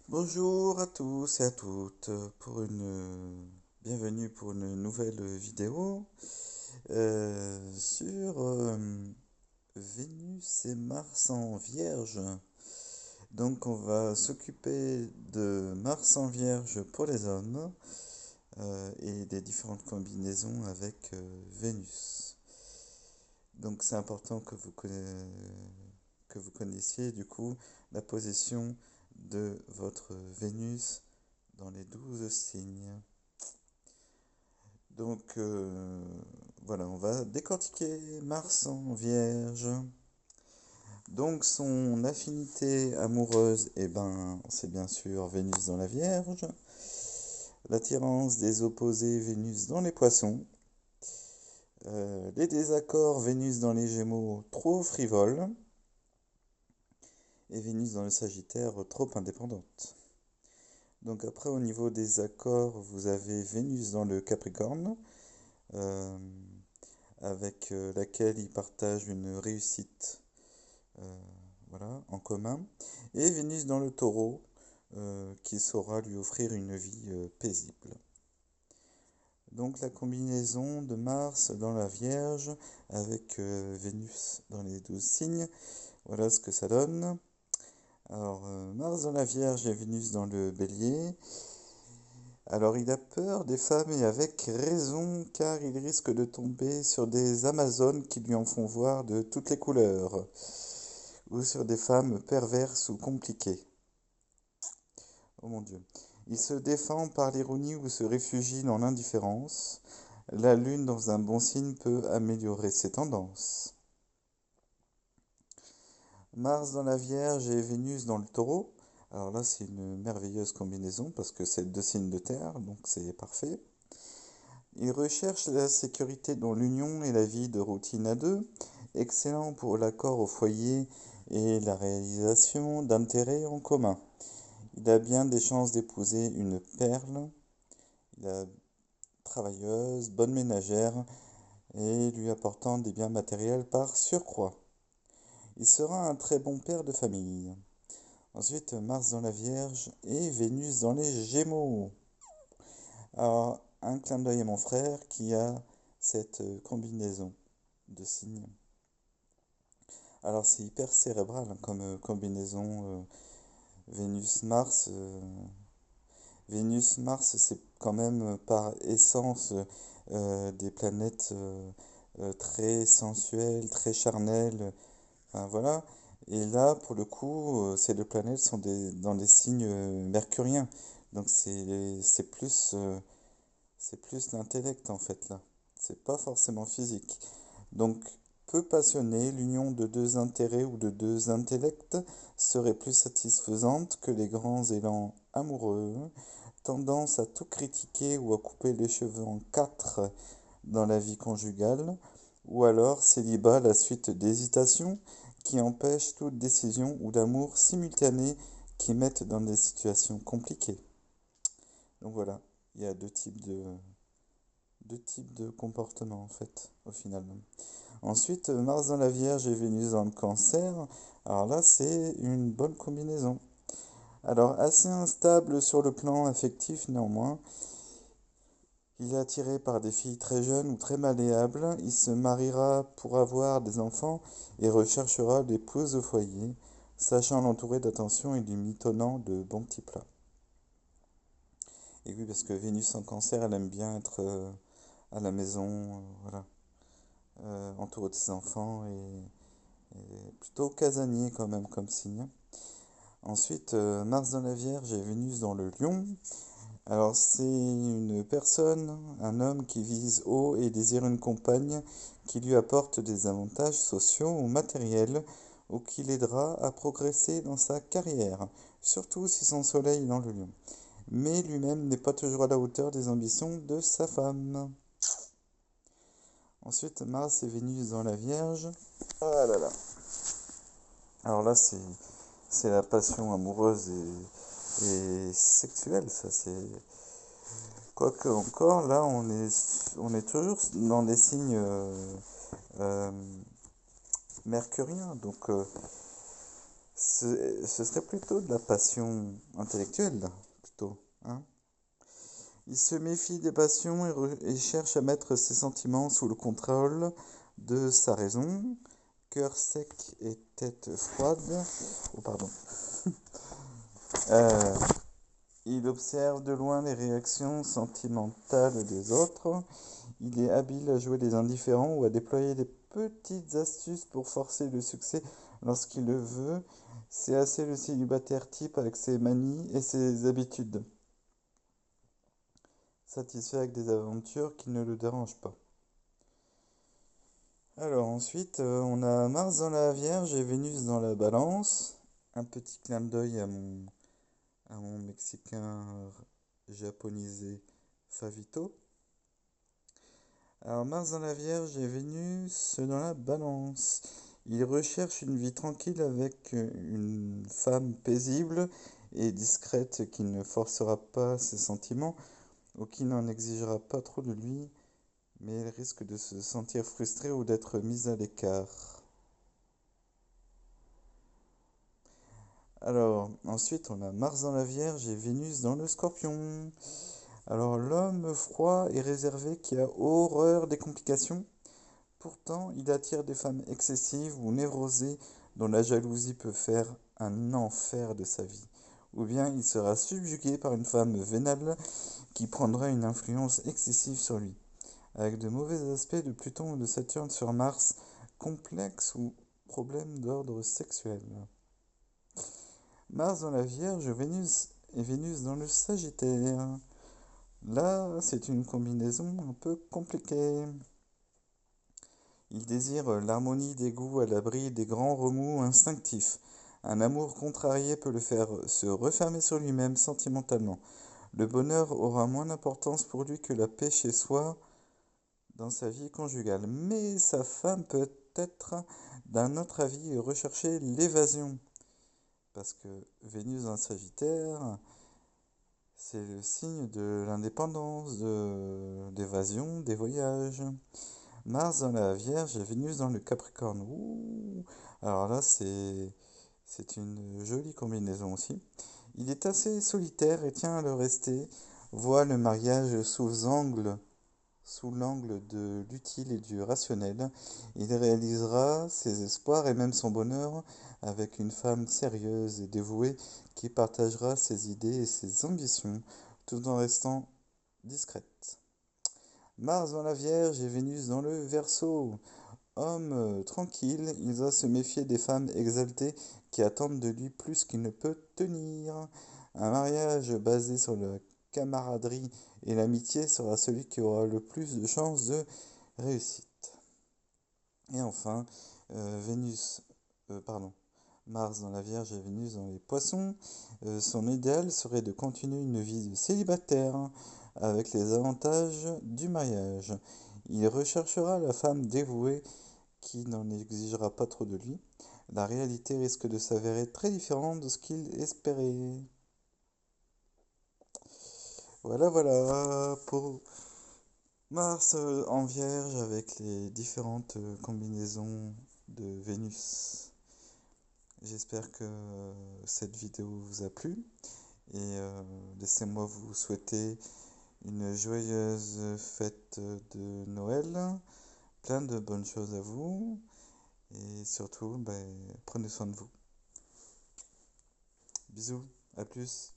Bonjour à tous et à toutes bienvenue pour une nouvelle vidéo sur Vénus et Mars en Vierge. Donc on va s'occuper de Mars en Vierge pour les hommes et des différentes combinaisons avec Vénus. Donc c'est important que vous connaissiez du coup la position de votre Vénus dans les 12 signes. Donc voilà, on va décortiquer Mars en Vierge. Donc son affinité amoureuse, eh ben, c'est bien sûr Vénus dans la Vierge. L'attirance des opposés, Vénus dans les Poissons. Les désaccords, Vénus dans les Gémeaux, trop frivole. Et Vénus dans le Sagittaire, trop indépendante. Donc après, au niveau des accords, vous avez Vénus dans le Capricorne, euh, avec laquelle il partage une réussite euh, voilà, en commun, et Vénus dans le Taureau, qui saura lui offrir une vie paisible. Donc la combinaison de Mars dans la Vierge avec Vénus dans les 12 signes, voilà ce que ça donne. Alors Mars dans la Vierge et Vénus dans le Bélier. Alors il a peur des femmes et avec raison car il risque de tomber sur des Amazones qui lui en font voir de toutes les couleurs ou sur des femmes perverses ou compliquées. Oh mon Dieu. Il se défend par l'ironie ou se réfugie dans l'indifférence. La lune dans un bon signe peut améliorer ses tendances. Mars dans la Vierge et Vénus dans le Taureau. Alors là, c'est une merveilleuse combinaison parce que c'est deux signes de terre, donc c'est parfait. Il recherche la sécurité dans l'union et la vie de routine à deux, excellent pour l'accord au foyer et la réalisation d'intérêts en commun. Il a bien des chances d'épouser une perle, il a travailleuse, bonne ménagère et lui apportant des biens matériels par surcroît. Il sera un très bon père de famille. Ensuite, Mars dans la Vierge et Vénus dans les Gémeaux. Alors, un clin d'œil à mon frère qui a cette combinaison de signes. Alors, c'est hyper cérébral hein, comme combinaison Vénus-Mars. Vénus-Mars, c'est quand même par essence des planètes très sensuelles, très charnelles. Enfin, voilà. Et là, pour le coup, ces deux planètes sont dans des signes mercuriens. Donc, c'est plus l'intellect en fait là. C'est pas forcément physique. Donc, peu passionné, l'union de deux intérêts ou de deux intellects serait plus satisfaisante que les grands élans amoureux, tendance à tout critiquer ou à couper les cheveux en quatre dans la vie conjugale, ou alors célibat à la suite d'hésitations qui empêchent toute décision ou d'amour simultané qui mettent dans des situations compliquées. Donc voilà, il y a deux types de comportements en fait, au final. Ensuite, Mars dans la Vierge et Vénus dans le Cancer. Alors là, c'est une bonne combinaison. Alors, assez instable sur le plan affectif néanmoins. Il est attiré par des filles très jeunes ou très malléables. Il se mariera pour avoir des enfants et recherchera l'épouse au foyer, sachant l'entourer d'attention et lui mitonnant de bons petits plats. Et oui, parce que Vénus en Cancer, elle aime bien être à la maison, voilà, entourée de ses enfants et plutôt casanier quand même comme signe. Ensuite, Mars dans la Vierge et Vénus dans le Lion. Alors c'est une personne, un homme qui vise haut et désire une compagne qui lui apporte des avantages sociaux ou matériels ou qui l'aidera à progresser dans sa carrière, surtout si son soleil est dans le Lion. Mais lui-même n'est pas toujours à la hauteur des ambitions de sa femme. Ensuite, Mars et Vénus dans la Vierge. Ah là là. Alors là, c'est la passion amoureuse et sexuelle, ça c'est. Quoique encore, là, on est toujours dans des signes euh, mercuriens. Donc, Ce serait plutôt de la passion intellectuelle, là, plutôt, hein. Il se méfie des passions et cherche à mettre ses sentiments sous le contrôle de sa raison. Cœur sec et tête froide. Oh, pardon. Euh, il observe de loin les réactions sentimentales des autres. Il est habile à jouer les indifférents ou à déployer des petites astuces pour forcer le succès lorsqu'il le veut. C'est assez le célibataire type avec ses manies et ses habitudes. Satisfait avec des aventures qui ne le dérangent pas. Alors ensuite, on a Mars dans la Vierge et Vénus dans la Balance. Un petit clin d'œil à mon Mexicain japonisé Favito. Alors Mars dans la Vierge et Vénus dans la Balance. Il recherche une vie tranquille avec une femme paisible et discrète qui ne forcera pas ses sentiments ou qui n'en exigera pas trop de lui, mais elle risque de se sentir frustrée ou d'être mise à l'écart. Alors, ensuite, on a Mars dans la Vierge et Vénus dans le Scorpion. Alors, l'homme froid et réservé qui a horreur des complications. Pourtant, il attire des femmes excessives ou névrosées dont la jalousie peut faire un enfer de sa vie. Ou bien il sera subjugué par une femme vénale qui prendra une influence excessive sur lui, avec de mauvais aspects de Pluton ou de Saturne sur Mars, complexes ou problèmes d'ordre sexuel. Mars dans la Vierge, Vénus et Vénus dans le Sagittaire. Là, c'est une combinaison un peu compliquée. Il désire l'harmonie des goûts à l'abri des grands remous instinctifs. Un amour contrarié peut le faire se refermer sur lui-même sentimentalement. Le bonheur aura moins d'importance pour lui que la paix chez soi dans sa vie conjugale. Mais sa femme peut être d'un autre avis et rechercher l'évasion. Parce que Vénus en Sagittaire, c'est le signe de l'indépendance, d'évasion, des voyages. Mars dans la Vierge et Vénus dans le Capricorne. Ouh. Alors là, c'est une jolie combinaison aussi. Il est assez solitaire et tient à le rester. Voit le mariage sous l'angle de l'utile et du rationnel. Il réalisera ses espoirs et même son bonheur avec une femme sérieuse et dévouée qui partagera ses idées et ses ambitions tout en restant discrète. Mars dans la Vierge et Vénus dans le Verseau. Homme tranquille, il doit se méfier des femmes exaltées qui attendent de lui plus qu'il ne peut tenir. Un mariage basé sur la camaraderie et l'amitié sera celui qui aura le plus de chances de réussite. Et enfin, Vénus, pardon, Mars dans la Vierge et Vénus dans les Poissons. Son idéal serait de continuer une vie de célibataire avec les avantages du mariage. Il recherchera la femme dévouée qui n'en exigera pas trop de lui. La réalité risque de s'avérer très différente de ce qu'il espérait. Voilà, voilà pour Mars en Vierge avec les différentes combinaisons de Vénus. J'espère que cette vidéo vous a plu et laissez-moi vous souhaiter une joyeuse fête de Noël, plein de bonnes choses à vous et surtout prenez soin de vous. Bisous, à plus.